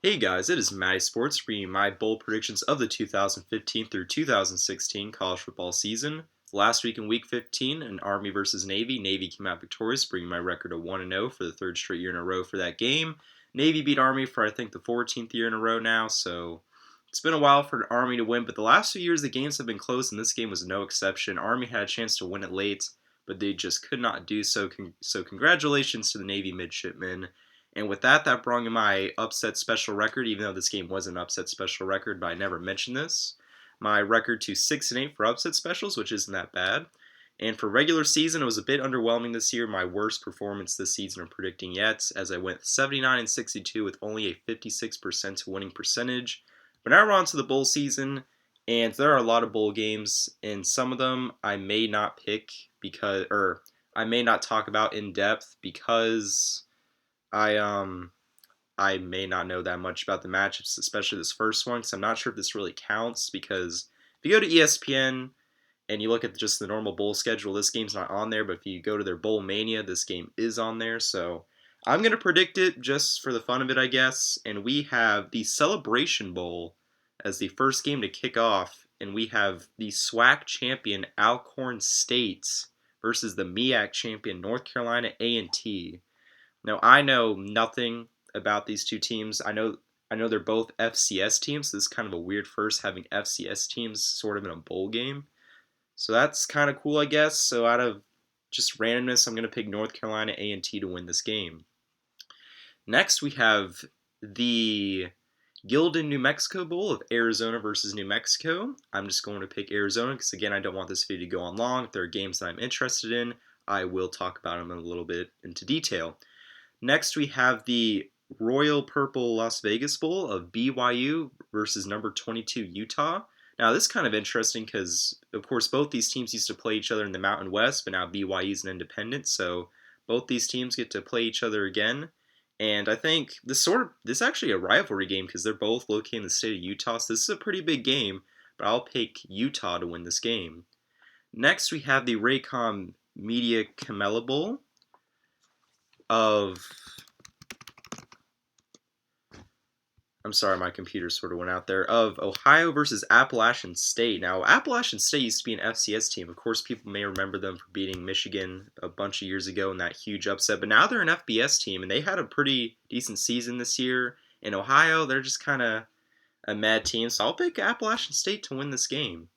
Hey guys, it is MattySports bringing my bold predictions of the 2015 through 2016 college football season. Last week in Week 15, an Army versus Navy. Navy came out victorious, bringing my record to 1-0 for the third straight year in a row for that game. Navy beat Army for I think the 14th year in a row now, so it's been a while for an Army to win. But the last few years the games have been close, and this game was no exception. Army had a chance to win it late, but they just could not do so. So congratulations to the Navy midshipmen. And with that, that brought in my upset special record, even though this game was an upset special record, but I never mentioned this. My record to 6-8 for upset specials, which isn't that bad. And for regular season, it was a bit underwhelming this year. My worst performance this season I'm predicting yet, as I went 79-62 with only a 56% winning percentage. But now we're on to the bowl season, and there are a lot of bowl games, and some of them I may not pick or I may not talk about in depth because I I may not know that much about the matchups, especially this first one, because I'm not sure if this really counts. Because if you go to ESPN and you look at just the normal bowl schedule, this game's not on there. But if you go to their Bowl Mania, this game is on there. So I'm gonna predict it just for the fun of it, I guess. And we have the Celebration Bowl as the first game to kick off, and we have the SWAC champion Alcorn State versus the MEAC champion North Carolina A&T. Now I know nothing about these two teams. I know they're both FCS teams. So this is kind of a weird first having FCS teams sort of in a bowl game. So that's kind of cool, I guess. So out of just randomness, I'm going to pick North Carolina A&T to win this game. Next, we have the Gildan, New Mexico Bowl of Arizona versus New Mexico. I'm just going to pick Arizona because, again, I don't want this video to go on long. If there are games that I'm interested in, I will talk about them a little bit into detail. Next, we have the Royal Purple Las Vegas Bowl of BYU versus number 22 Utah. Now, this is kind of interesting because, of course, both these teams used to play each other in the Mountain West, but now BYU is an independent, so both these teams get to play each other again. And I think this is actually a rivalry game because they're both located in the state of Utah, so this is a pretty big game. But I'll pick Utah to win this game. Next, we have the Raycom Media Camella Bowl of I'm sorry, my computer sort of went out there, of Ohio versus Appalachian State. Now, Appalachian State used to be an FCS team. Of course, people may remember them for beating Michigan a bunch of years ago in that huge upset, but now they're an FBS team, and they had a pretty decent season this year. In Ohio, they're just kind of a mad team, so I'll pick Appalachian State to win this game.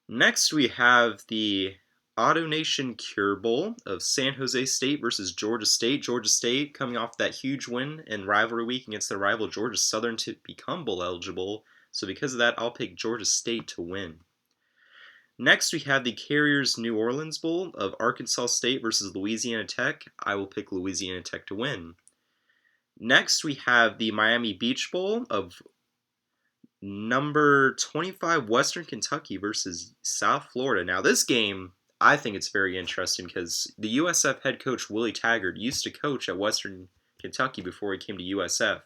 Next, we have the Auto Nation Cure Bowl of San Jose State versus Georgia State. Georgia State coming off that huge win in rivalry week against their rival Georgia Southern to become bowl eligible. So because of that, I'll pick Georgia State to win. Next, we have the Carriers New Orleans Bowl of Arkansas State versus Louisiana Tech. I will pick Louisiana Tech to win. Next, we have the Miami Beach Bowl of number 25 Western Kentucky versus South Florida. Now, this game, I think it's very interesting because the USF head coach Willie Taggart used to coach at Western Kentucky before he came to USF.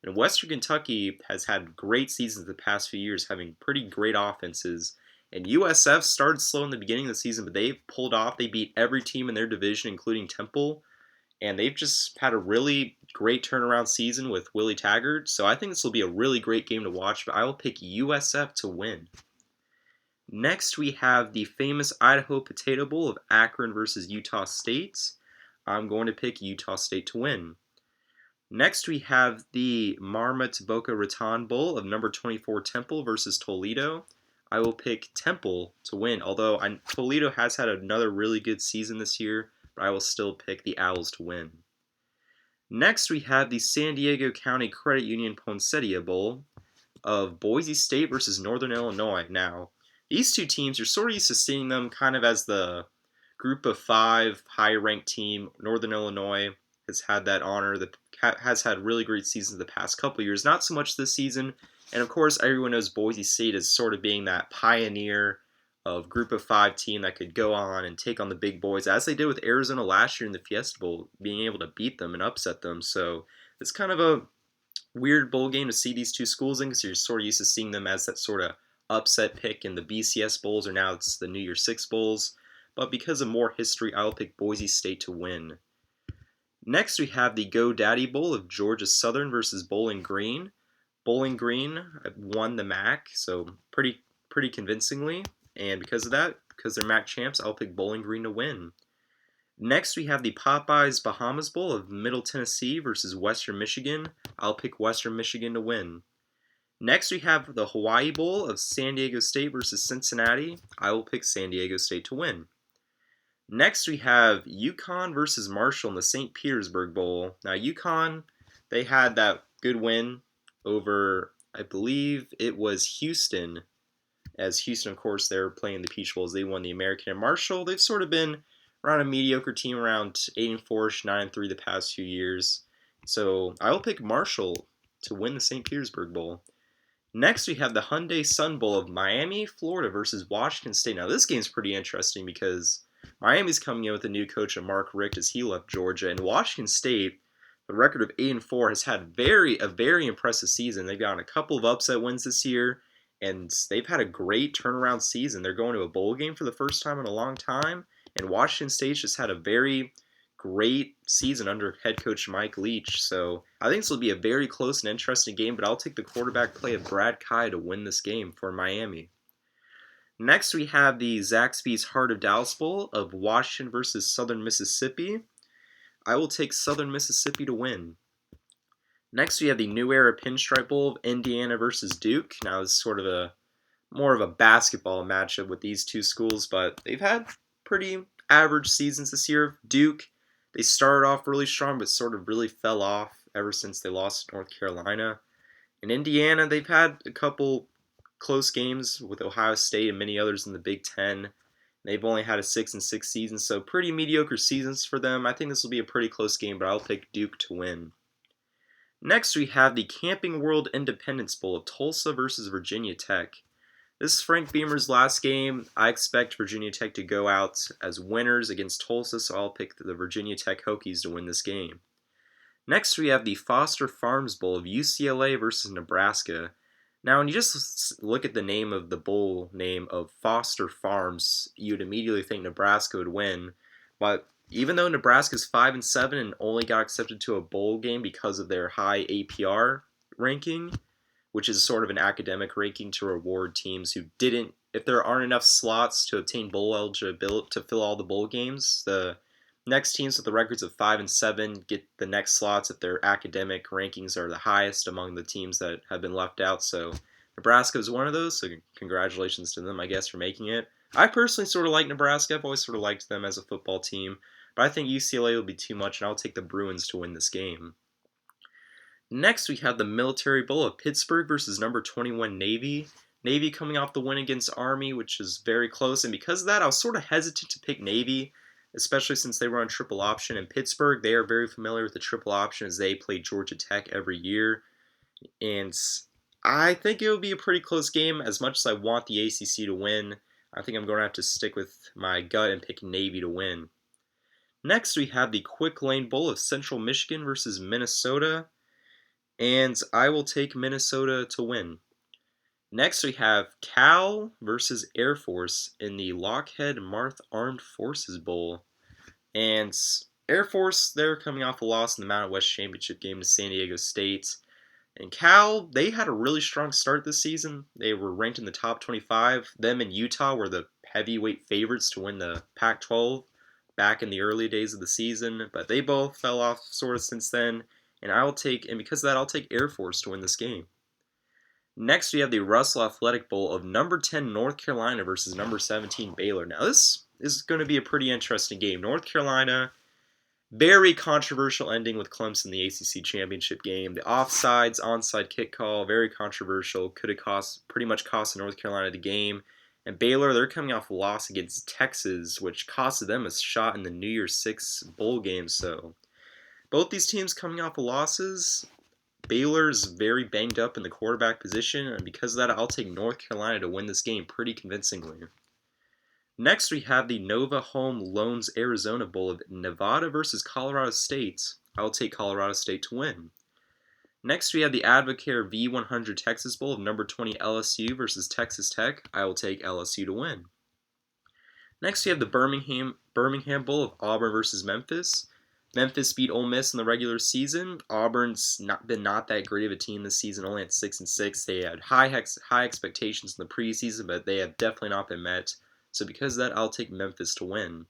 And Western Kentucky has had great seasons the past few years, having pretty great offenses. And USF started slow in the beginning of the season, but they've pulled off. They beat every team in their division, including Temple. And they've just had a really great turnaround season with Willie Taggart. So I think this will be a really great game to watch, but I will pick USF to win. Next, we have the famous Idaho Potato Bowl of Akron versus Utah State. I'm going to pick Utah State to win. Next, we have the Marmot Boca Raton Bowl of number 24 Temple versus Toledo. I will pick Temple to win, although Toledo has had another really good season this year, but I will still pick the Owls to win. Next, we have the San Diego County Credit Union Poinsettia Bowl of Boise State versus Northern Illinois. Now, these two teams, you're sort of used to seeing them kind of as the group of five high-ranked team. Northern Illinois has had that honor, has had really great seasons the past couple years, not so much this season. And of course, everyone knows Boise State as sort of being that pioneer of group of five team that could go on and take on the big boys, as they did with Arizona last year in the Fiesta Bowl, being able to beat them and upset them. So it's kind of a weird bowl game to see these two schools in because you're sort of used to seeing them as that sort of upset pick in the BCS Bowls, or now it's the New Year's Six Bowls. But because of more history, I'll pick Boise State to win. Next, we have the GoDaddy Bowl of Georgia Southern versus Bowling Green. Bowling Green won the MAC, so pretty convincingly. And because of that, because they're MAC champs, I'll pick Bowling Green to win. Next, we have the Popeyes Bahamas Bowl of Middle Tennessee versus Western Michigan. I'll pick Western Michigan to win. Next, we have the Hawaii Bowl of San Diego State versus Cincinnati. I will pick San Diego State to win. Next, we have UConn versus Marshall in the St. Petersburg Bowl. Now, UConn, they had that good win over, I believe it was Houston. As Houston, of course, they're playing the Peach Bowls. They won the American. And Marshall, they've sort of been around a mediocre team, around 8-4, 9-3 the past few years. So I will pick Marshall to win the St. Petersburg Bowl. Next, we have the Hyundai Sun Bowl of Miami, Florida versus Washington State. Now, this game's pretty interesting because Miami's coming in with a new coach, Mark Richt, as he left Georgia, and Washington State, the record of 8-4, has had a very impressive season. They've gotten a couple of upset wins this year, and they've had a great turnaround season. They're going to a bowl game for the first time in a long time, and Washington State's just had a very great season under head coach Mike Leach. So I think this will be a very close and interesting game, but I'll take the quarterback play of Brad Kai to win this game for Miami. Next, we have the Zaxby's Heart of Dallas Bowl of Washington versus Southern Mississippi. I will take Southern Mississippi to win. Next, we have the New Era Pinstripe Bowl of Indiana versus Duke. Now, it's sort of more of a basketball matchup with these two schools, but they've had pretty average seasons this year. Duke, they started off really strong, but sort of really fell off ever since they lost to North Carolina. In Indiana, they've had a couple close games with Ohio State and many others in the Big Ten. They've only had a 6-6 season, so pretty mediocre seasons for them. I think this will be a pretty close game, but I'll pick Duke to win. Next, we have the Camping World Independence Bowl of Tulsa versus Virginia Tech. This is Frank Beamer's last game. I expect Virginia Tech to go out as winners against Tulsa, so I'll pick the Virginia Tech Hokies to win this game. Next, we have the Foster Farms Bowl of UCLA versus Nebraska. Now, when you just look at the name of the bowl name of Foster Farms, you'd immediately think Nebraska would win. But even though Nebraska's 5-7 and only got accepted to a bowl game because of their high APR ranking, which is sort of an academic ranking to reward teams who didn't, if there aren't enough slots to obtain bowl eligibility to fill all the bowl games, the next teams with the records of 5-7 get the next slots if their academic rankings are the highest among the teams that have been left out. So Nebraska is one of those, so congratulations to them, I guess, for making it. I personally sort of like Nebraska. I've always sort of liked them as a football team, but I think UCLA will be too much, and I'll take the Bruins to win this game. Next, we have the Military Bowl of Pittsburgh versus number 21 Navy. Navy coming off the win against Army, which is very close, and because of that, I was sort of hesitant to pick Navy, especially since they run triple option. In Pittsburgh, they are very familiar with the triple option as they play Georgia Tech every year, and I think it will be a pretty close game. As much as I want the ACC to win, I think I'm going to have to stick with my gut and pick Navy to win. Next, we have the Quick Lane Bowl of Central Michigan versus Minnesota, and I will take Minnesota to win. Next, we have Cal versus Air Force in the Lockheed Martin Armed Forces Bowl. And Air Force, they're coming off a loss in the Mountain West Championship game to San Diego State. And Cal, they had a really strong start this season. They were ranked in the top 25. Them and Utah were the heavyweight favorites to win the Pac-12 back in the early days of the season. But they both fell off sort of since then. And because of that, I'll take Air Force to win this game. Next, we have the Russell Athletic Bowl of number 10 North Carolina versus number 17 Baylor. Now, this is going to be a pretty interesting game. North Carolina, very controversial ending with Clemson in the ACC championship game. The onside kick call, very controversial. Could have pretty much cost North Carolina the game. And Baylor, they're coming off a loss against Texas, which costed them a shot in the New Year's Six bowl game. So both these teams coming off of losses. Baylor's very banged up in the quarterback position, and because of that, I'll take North Carolina to win this game pretty convincingly. Next, we have the Nova Home Loans Arizona Bowl of Nevada versus Colorado State. I'll take Colorado State to win. Next, we have the Advocare V100 Texas Bowl of number 20 LSU versus Texas Tech. I will take LSU to win. Next, we have the Birmingham Bowl of Auburn versus Memphis. Memphis beat Ole Miss in the regular season. Auburn's not that great of a team this season, only at 6-6. They had high expectations in the preseason, but they have definitely not been met. So because of that, I'll take Memphis to win.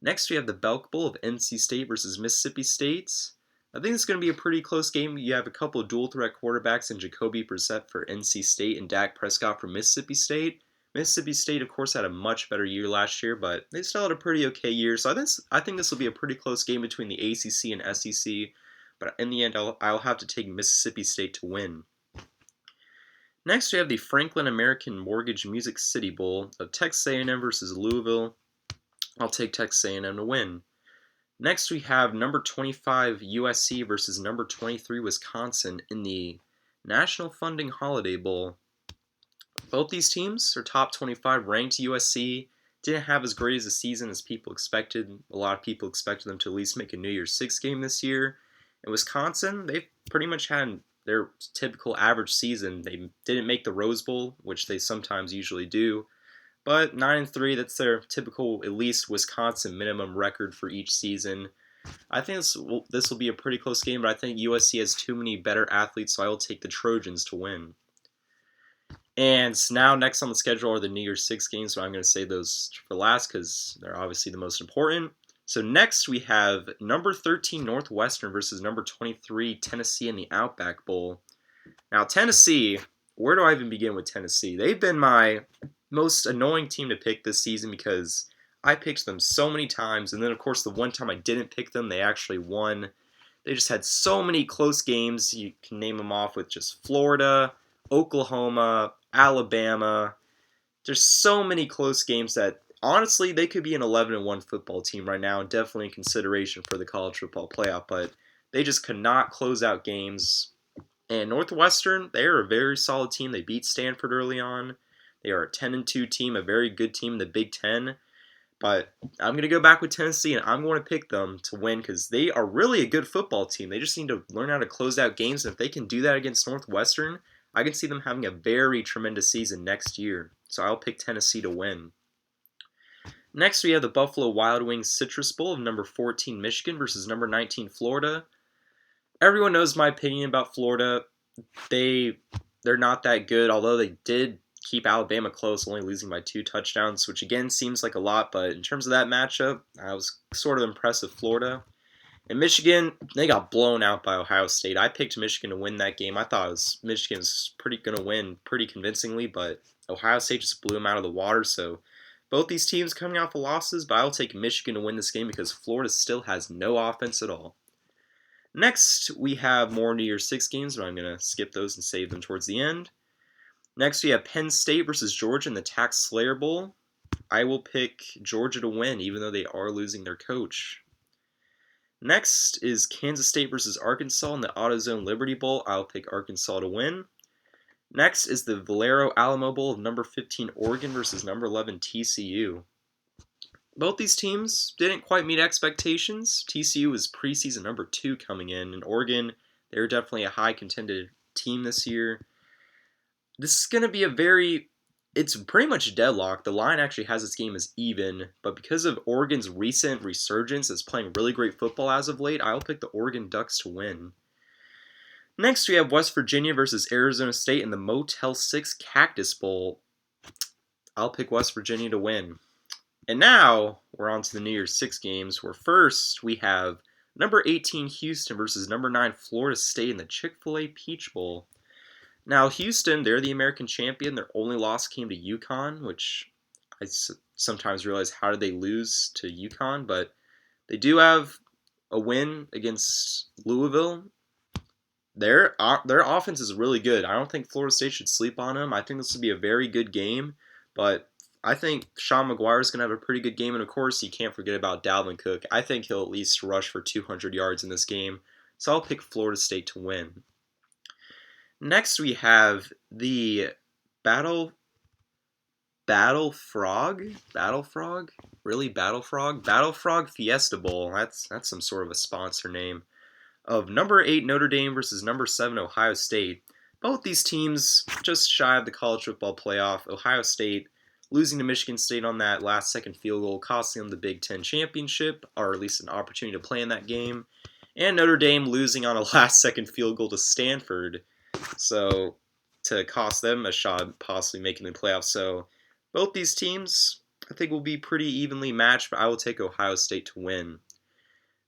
Next, we have the Belk Bowl of NC State versus Mississippi State. I think it's going to be a pretty close game. You have a couple of dual threat quarterbacks in Jacoby Brissett for NC State and Dak Prescott for Mississippi State. Mississippi State, of course, had a much better year last year, but they still had a pretty okay year. So I think this will be a pretty close game between the ACC and SEC. But in the end, I'll have to take Mississippi State to win. Next, we have the Franklin American Mortgage Music City Bowl of Texas A&M versus Louisville. I'll take Texas A&M to win. Next, we have number 25 USC versus number 23 Wisconsin in the National Funding Holiday Bowl. Both these teams are top 25 ranked. USC didn't have as great as a season as people expected. A lot of people expected them to at least make a New Year's Six game this year. And Wisconsin, they've pretty much had their typical average season. They didn't make the Rose Bowl, which they sometimes usually do. But 9-3, that's their typical, at least Wisconsin minimum record for each season. I think this will be a pretty close game, but I think USC has too many better athletes, so I will take the Trojans to win. And now next on the schedule are the New Year's Six games, so I'm going to save those for last because they're obviously the most important. So next we have number 13 Northwestern versus number 23 Tennessee in the Outback Bowl. Now Tennessee, where do I even begin with Tennessee? They've been my most annoying team to pick this season because I picked them so many times, and then of course the one time I didn't pick them, they actually won. They just had so many close games. You can name them off with just Florida, Oklahoma, Alabama. There's so many close games that honestly they could be an 11-1 football team right now, and definitely in consideration for the college football playoff, but they just could not close out games. And Northwestern, they're a very solid team. They beat Stanford early on. They are a 10-2 team, a very good team in the Big Ten. But I'm going to go back with Tennessee, and I'm going to pick them to win because they are really a good football team. They just need to learn how to close out games, and if they can do that against Northwestern, I can see them having a very tremendous season next year. So I'll pick Tennessee to win. Next, we have the Buffalo Wild Wings Citrus Bowl of number 14 Michigan versus number 19 Florida. Everyone knows my opinion about Florida. They're not that good, although they did keep Alabama close, only losing by 2 touchdowns, which again seems like a lot, but in terms of that matchup, I was sort of impressed with Florida. And Michigan, they got blown out by Ohio State. I picked Michigan to win that game. I thought Michigan was going to win pretty convincingly, but Ohio State just blew them out of the water. So both these teams coming off of losses, but I'll take Michigan to win this game because Florida still has no offense at all. Next, we have more New Year's Six games, but I'm going to skip those and save them towards the end. Next, we have Penn State versus Georgia in the Tax Slayer Bowl. I will pick Georgia to win, even though they are losing their coach. Next is Kansas State versus Arkansas in the AutoZone Liberty Bowl. I'll pick Arkansas to win. Next is the Valero Alamo Bowl of number 15 Oregon versus number 11 TCU. Both these teams didn't quite meet expectations. TCU was preseason number 2 coming in, and Oregon, they're definitely a high contended team this year. This is going to be it's pretty much deadlocked. The line actually has this game as even, but because of Oregon's recent resurgence as playing really great football as of late, I'll pick the Oregon Ducks to win. Next, we have West Virginia versus Arizona State in the Motel 6 Cactus Bowl. I'll pick West Virginia to win. And now, we're on to the New Year's Six games, where first we have number 18 Houston versus number 9 Florida State in the Chick-fil-A Peach Bowl. Now, Houston, they're the American champion. Their only loss came to UConn, which I sometimes realize how did they lose to UConn, but they do have a win against Louisville. Their offense is really good. I don't think Florida State should sleep on them. I think this will be a very good game, but I think Sean McGuire is going to have a pretty good game, and of course, you can't forget about Dalvin Cook. I think he'll at least rush for 200 yards in this game, so I'll pick Florida State to win. Next, we have the Battle Frog Fiesta Bowl. That's some sort of a sponsor name. Of number 8 Notre Dame versus number 7 Ohio State. Both these teams just shy of the college football playoff. Ohio State losing to Michigan State on that last-second field goal, costing them the Big Ten championship, or at least an opportunity to play in that game. And Notre Dame losing on a last-second field goal to Stanford, so to cost them a shot at possibly making the playoffs. So both these teams, I think, will be pretty evenly matched, but I will take Ohio State to win.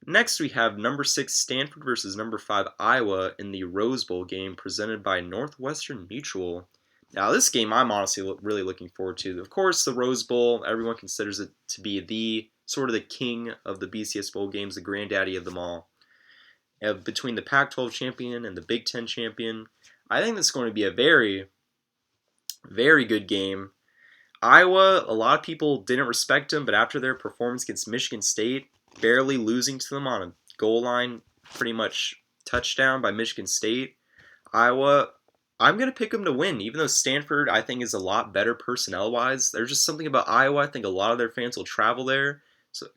Next, we have number 6 Stanford versus number 5 Iowa in the Rose Bowl game presented by Northwestern Mutual. Now, this game I'm honestly really looking forward to. Of course, the Rose Bowl, everyone considers it to be the sort of the king of the BCS Bowl games, the granddaddy of them all. Between the Pac-12 champion and the Big Ten champion, I think this is going to be a very, very good game. Iowa, a lot of people didn't respect them, but after their performance against Michigan State, barely losing to them on a goal line, pretty much touchdown by Michigan State, Iowa, I'm going to pick them to win, even though Stanford, I think, is a lot better personnel-wise. There's just something about Iowa. I think a lot of their fans will travel there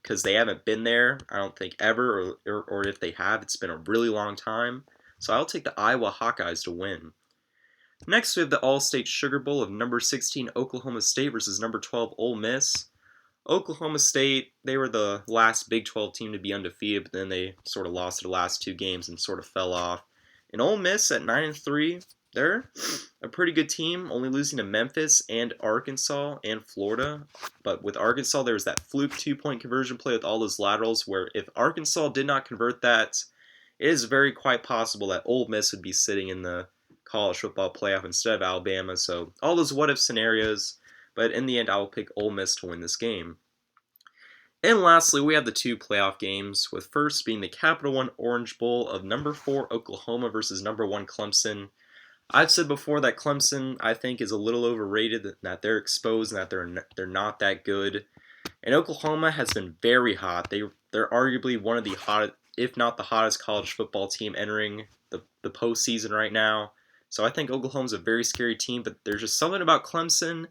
because they haven't been there, I don't think, ever, or if they have, it's been a really long time. So I'll take the Iowa Hawkeyes to win. Next, we have the All-State Sugar Bowl of number 16 Oklahoma State versus number 12 Ole Miss. Oklahoma State, they were the last Big 12 team to be undefeated, but then they sort of lost the last 2 games and sort of fell off. And Ole Miss at 9-3, they're a pretty good team, only losing to Memphis and Arkansas and Florida. But with Arkansas, there was that fluke 2-point conversion play with all those laterals where if Arkansas did not convert that, it is very quite possible that Ole Miss would be sitting in the college football playoff instead of Alabama. So all those what-if scenarios, but in the end, I will pick Ole Miss to win this game. And lastly, we have the 2 playoff games, with first being the Capital One Orange Bowl of number 4 Oklahoma versus number 1 Clemson. I've said before that Clemson, I think, is a little overrated, that they're exposed and that they're not that good. And Oklahoma has been very hot. They're arguably one of the hottest, if not the hottest, college football team entering the postseason right now. So I think Oklahoma's a very scary team, but there's just something about Clemson.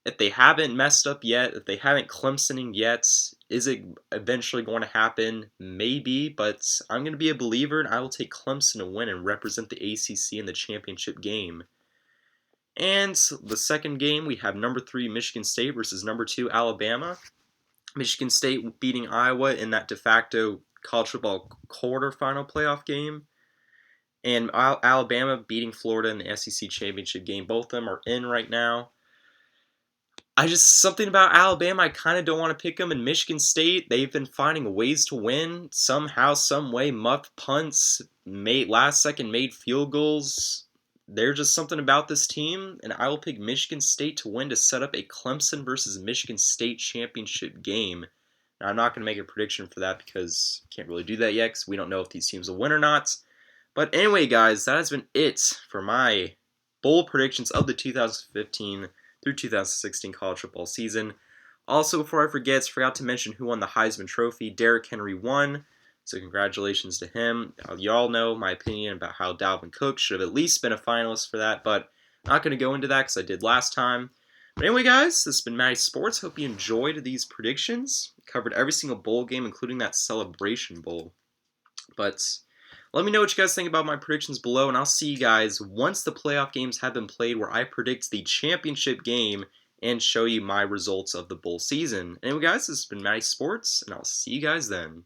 If they haven't messed up yet, if they haven't Clemsoning yet, is it eventually going to happen? Maybe, but I'm going to be a believer, and I will take Clemson to win and represent the ACC in the championship game. And the second game, we have number 3 Michigan State versus number 2 Alabama. Michigan State beating Iowa in that de facto college football quarterfinal playoff game. And Alabama beating Florida in the SEC championship game. Both of them are in right now. Something about Alabama, I kind of don't want to pick them. In Michigan State, they've been finding ways to win. Somehow, some way, muffed punts, last-second made field goals. There's just something about this team, and I will pick Michigan State to win to set up a Clemson versus Michigan State championship game. Now, I'm not going to make a prediction for that because I can't really do that yet because we don't know if these teams will win or not. But anyway, guys, that has been it for my bowl predictions of the 2015 through 2016 college football season. Also, before I forgot to mention who won the Heisman Trophy. Derrick Henry won, so congratulations to him. You all know my opinion about how Dalvin Cook should have at least been a finalist for that, but I'm not going to go into that because I did last time. But anyway, guys, this has been MattySports. Hope you enjoyed these predictions. Covered every single bowl game, including that Celebration Bowl. But let me know what you guys think about my predictions below, and I'll see you guys once the playoff games have been played where I predict the championship game and show you my results of the bowl season. Anyway, guys, this has been MattySports, and I'll see you guys then.